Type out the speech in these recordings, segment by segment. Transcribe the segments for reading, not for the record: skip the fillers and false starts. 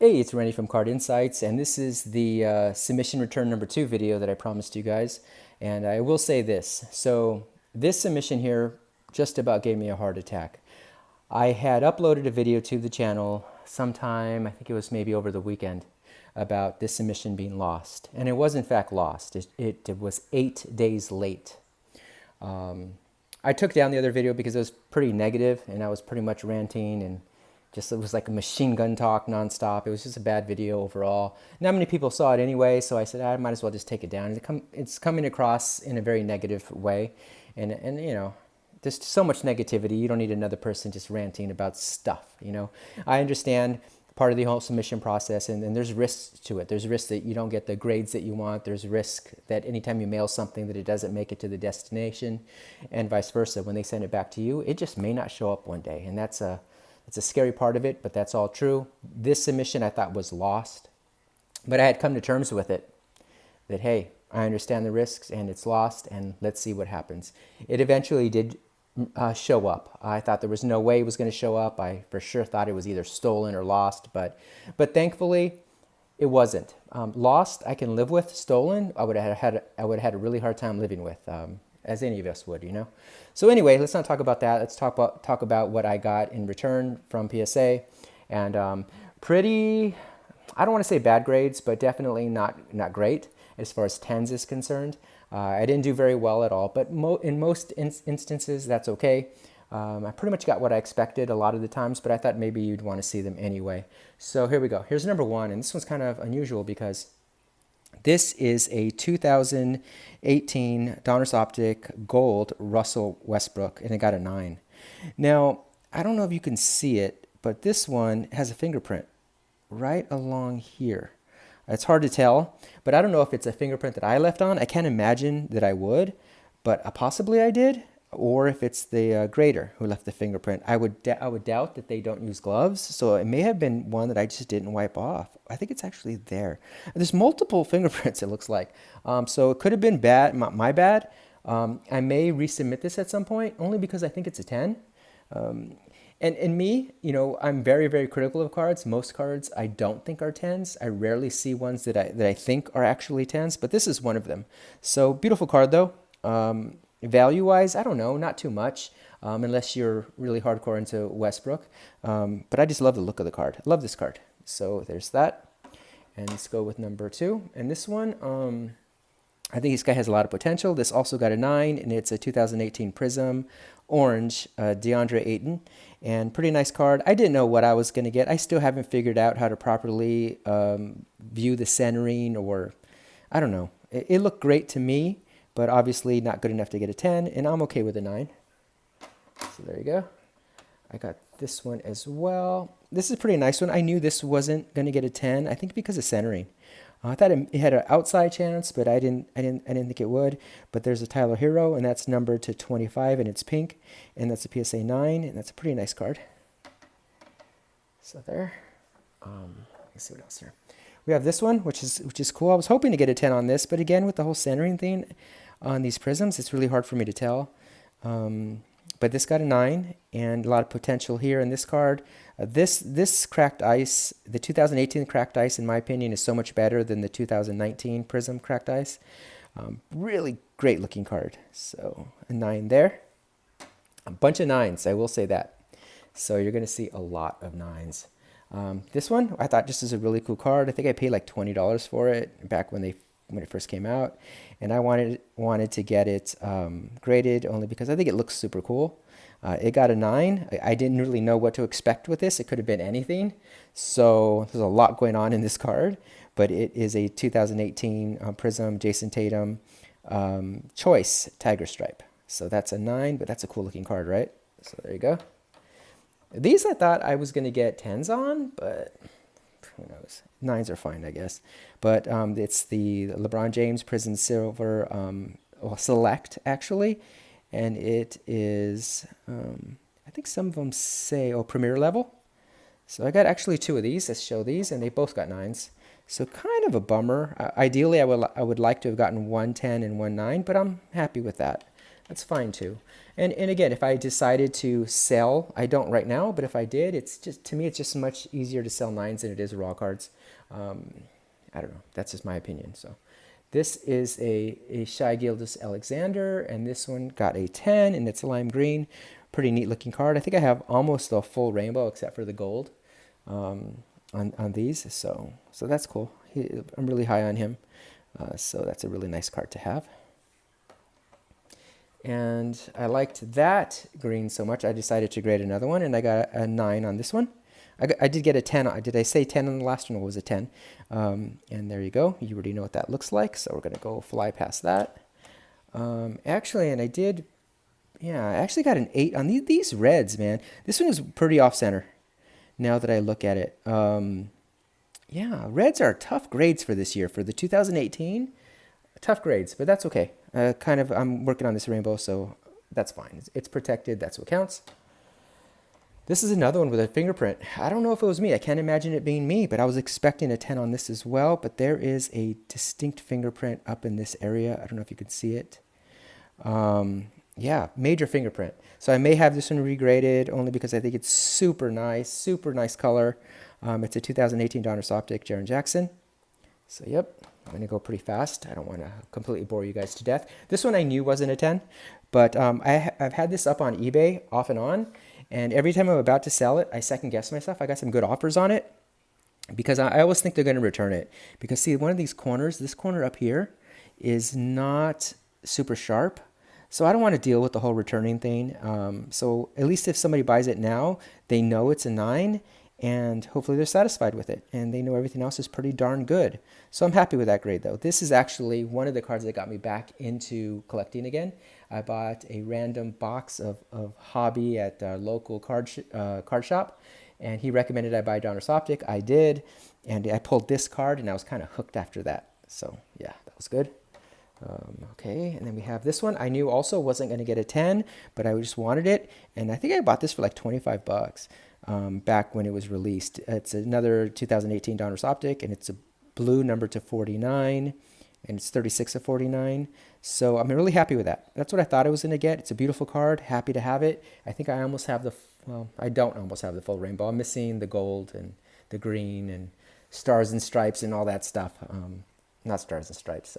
Hey, it's Randy from Card Insights, and this is the submission return number 2 video that I promised you guys. And I will say this. So this submission here just about gave me a heart attack. I had uploaded a video to the channel sometime, I think it was maybe over the weekend, about this submission being lost. And it was in fact lost. It was 8 days late. I took down the other video because it was pretty negative and I was pretty much ranting and just it was like a machine gun talk nonstop. It was just a bad video overall. Not many people saw it anyway, so I said I might as well just take it down. It's coming across in a very negative way, and you know, there's so much negativity. You don't need another person just ranting about stuff. You know, I understand part of the whole submission process, and there's risks to it. There's risks that you don't get the grades that you want. There's risk that anytime you mail something that it doesn't make it to the destination, and vice versa. When they send it back to you, it just may not show up one day, and it's a scary part of it, but that's all true. This submission I thought was lost, but I had come to terms with it, that hey, I understand the risks and it's lost, and let's see what happens. It eventually did show up. I thought there was no way it was going to show up. I for sure thought it was either stolen or lost, but thankfully it wasn't. Lost I can live with. Stolen I would have had a really hard time living with. As any of us would, you know. So anyway, let's not talk about that. Let's talk about what I got in return from PSA, and pretty, I don't want to say bad grades, but definitely not great as far as tens is concerned. I didn't do very well at all, but in most instances that's okay. I pretty much got what I expected a lot of the times, but I thought maybe you'd want to see them anyway. So here we go. Here's number 1, and this one's kind of unusual because this is a 2018 Donruss Optic Gold Russell Westbrook, and it got a 9. Now, I don't know if you can see it, but this one has a fingerprint right along here. It's hard to tell, but I don't know if it's a fingerprint that I left on. I can't imagine that I would, but possibly I did, or if it's the grader who left the fingerprint. I would doubt that they don't use gloves, so it may have been one that I just didn't wipe off. I think it's actually there. There's multiple fingerprints, it looks like. So it could have been bad, my bad. I may resubmit this at some point, only because I think it's a 10. And me, you know, I'm very, very critical of cards. Most cards I don't think are 10s. I rarely see ones that I think are actually 10s, but this is one of them. So beautiful card though. Value-wise, I don't know, not too much, unless you're really hardcore into Westbrook. But I just love the look of the card. I love this card. So there's that. And let's go with number 2. And this one, I think this guy has a lot of potential. This also got a 9, and it's a 2018 Prizm Orange Deandre Ayton. And pretty nice card. I didn't know what I was going to get. I still haven't figured out how to properly view the centering, or I don't know. It looked great to me, but obviously not good enough to get a 10, and I'm okay with a 9. So there you go. I got this one as well. This is a pretty nice one. I knew this wasn't going to get a 10, I think because of centering. I thought it had an outside chance, but I didn't think it would. But there's a Tyler Herro, and that's numbered to 25, and it's pink, and that's a PSA 9, and that's a pretty nice card. So there. Let's see what else here. We have this one, which is cool. I was hoping to get a 10 on this, but again, with the whole centering thing on these prisms, it's really hard for me to tell. But this got a 9, and a lot of potential here in this card. This Cracked Ice, the 2018 Cracked Ice, in my opinion, is so much better than the 2019 Prizm Cracked Ice. Really great looking card. So a 9 there. A bunch of 9s, I will say that. So you're going to see a lot of 9s. This one, I thought just is a really cool card. I think I paid like $20 for it back when it first came out, and I wanted to get it graded only because I think it looks super cool. It got a 9. I didn't really know what to expect with this. It could have been anything. So there's a lot going on in this card, but it is a 2018 Prizm Jason Tatum Choice Tiger Stripe. So that's a 9, but that's a cool looking card, right? So there you go. These I thought I was going to get 10s on, but who knows? 9s are fine, I guess. But it's the LeBron James Prizm Silver Select, actually. And it is, I think some of them say, Premier level. So I got actually 2 of these. Let's show these, and they both got 9s. So kind of a bummer. Ideally, I would like to have gotten one 10 and one 9, but I'm happy with that. that's fine too. And again, if I decided to sell, I don't right now, but if I did, it's just, to me, it's just much easier to sell nines than it is raw cards. I don't know. That's just my opinion. So this is a Shai Gilgeous-Alexander, and this one got a 10, and it's lime green. Pretty neat looking card. I think I have almost a full rainbow except for the gold on these. So that's cool. I'm really high on him. So that's a really nice card to have. And I liked that green so much, I decided to grade another one, and I got a 9 on this one. I did get a 10. Did I say 10 on the last one? It was a 10. And there you go. You already know what that looks like, so we're going to go fly past that. Actually, and I did, yeah, I actually got an 8 on these reds, man. This one is pretty off-center now that I look at it. Yeah, reds are tough grades for this year. For the 2018, tough grades, but that's okay. I'm working on this rainbow, so that's fine. It's protected. That's what counts. This is another one with a fingerprint. I don't know if it was me. I can't imagine it being me, but I was expecting a 10 on this as well. But there is a distinct fingerprint up in this area. I don't know if you can see it. Yeah, major fingerprint. So I may have this one regraded only because I think it's super nice color. It's a 2018 Donruss Optic, Jaren Jackson. So yep, I'm going to go pretty fast. I don't want to completely bore you guys to death. This one I knew wasn't a 10, but I've had this up on eBay off and on. And every time I'm about to sell it, I second guess myself. I got some good offers on it because I always think they're going to return it. Because see, one of these corners, this corner up here is not super sharp. So I don't want to deal with the whole returning thing. So at least if somebody buys it now, they know it's a 9 and hopefully they're satisfied with it. And they know everything else is pretty darn good. So I'm happy with that grade though. This is actually one of the cards that got me back into collecting again. I bought a random box of hobby at a local card shop, and he recommended I buy Donruss Optic. I did, and I pulled this card, and I was kind of hooked after that. So yeah, that was good. Okay, and then we have this one. I knew also wasn't going to get a 10, but I just wanted it, and I think I bought this for like 25 bucks back when it was released. It's another 2018 Donruss Optic, and it's a blue number to 49. And it's 36 of 49. So I'm really happy with that. That's what I thought I was going to get. It's a beautiful card. Happy to have it. I think I almost have I don't almost have the full rainbow. I'm missing the gold and the green and stars and stripes and all that stuff. Not stars and stripes.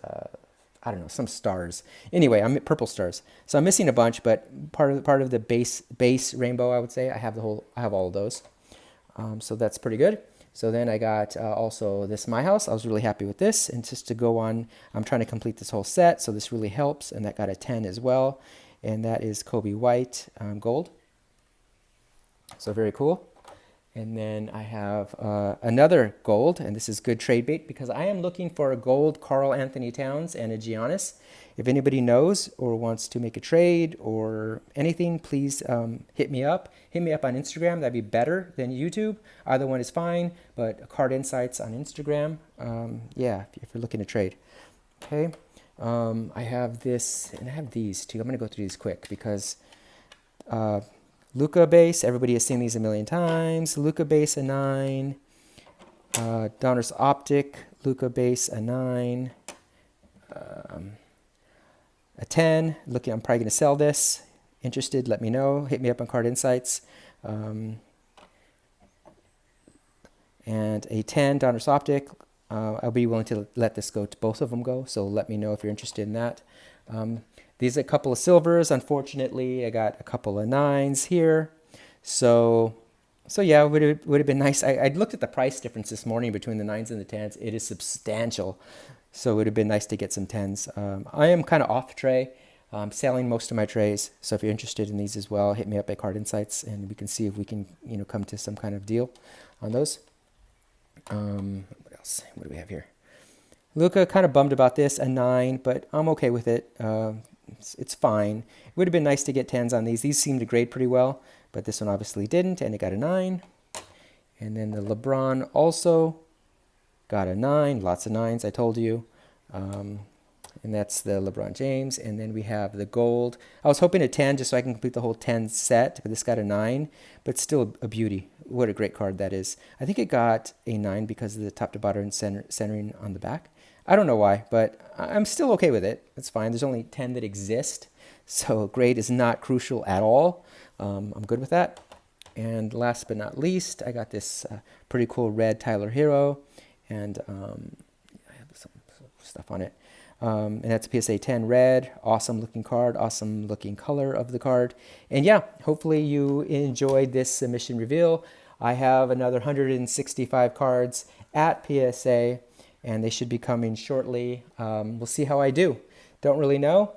I don't know, some stars. Anyway, I'm at purple stars. So I'm missing a bunch, but part of the base rainbow, I would say, I have all of those. So that's pretty good. So then I got also this My House. I was really happy with this. And just to go on, I'm trying to complete this whole set. So this really helps. And that got a 10 as well. And that is Kobe White gold. So very cool. And then I have another gold. And this is good trade bait because I am looking for a gold Karl Anthony Towns and a Giannis. If anybody knows or wants to make a trade or anything, please hit me up. Hit me up on Instagram. That'd be better than YouTube. Either one is fine, but Card Insights on Instagram. Yeah, if you're looking to trade. Okay. I have this, and I have these too. I'm going to go through these quick because Luka base, everybody has seen these a million times. Luka base, a 9. Donruss Optic, Luka base, a 9. A 10. Looking, I'm probably going to sell this. Interested, let me know. Hit me up on Card Insights. And a 10, Donruss Optic. I'll be willing to let this go to both of them go, so let me know if you're interested in that. These are a couple of silvers. Unfortunately, I got a couple of 9s here. So yeah, it would have been nice. I looked at the price difference this morning between the 9s and the 10s. It is substantial. So it would have been nice to get some 10s. I am kind of off tray. I'm selling most of my trays. So if you're interested in these as well, hit me up at Card Insights and we can see if we can, come to some kind of deal on those. What else? What do we have here? Luka, kind of bummed about this, a 9, but I'm okay with it. It's fine. It would have been nice to get 10s on these. These seem to grade pretty well, but this one obviously didn't, and it got a 9. And then the LeBron also got a 9, lots of 9s, I told you. And that's the LeBron James. And then we have the gold. I was hoping a 10 just so I can complete the whole 10 set, but this got a 9, but still a beauty. What a great card that is. I think it got a 9 because of the top to bottom centering on the back. I don't know why, but I'm still okay with it. It's fine. There's only 10 that exist. So grade is not crucial at all. I'm good with that. And last but not least, I got this pretty cool red Tyler Herro, and I have some stuff on it. And that's a PSA 10 red. Awesome looking card, awesome looking color of the card. And yeah, hopefully you enjoyed this submission reveal. I have another 165 cards at PSA, and they should be coming shortly. We'll see how I do. Don't really know.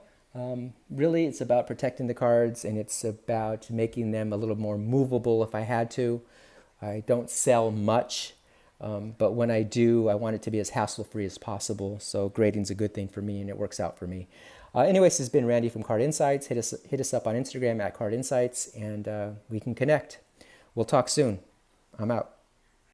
Really, it's about protecting the cards, and it's about making them a little more movable if I had to. I don't sell much, but when I do, I want it to be as hassle-free as possible. So grading's a good thing for me, and it works out for me. Anyways, this has been Randy from Card Insights. Hit us up on Instagram at Card Insights, and we can connect. We'll talk soon. I'm out.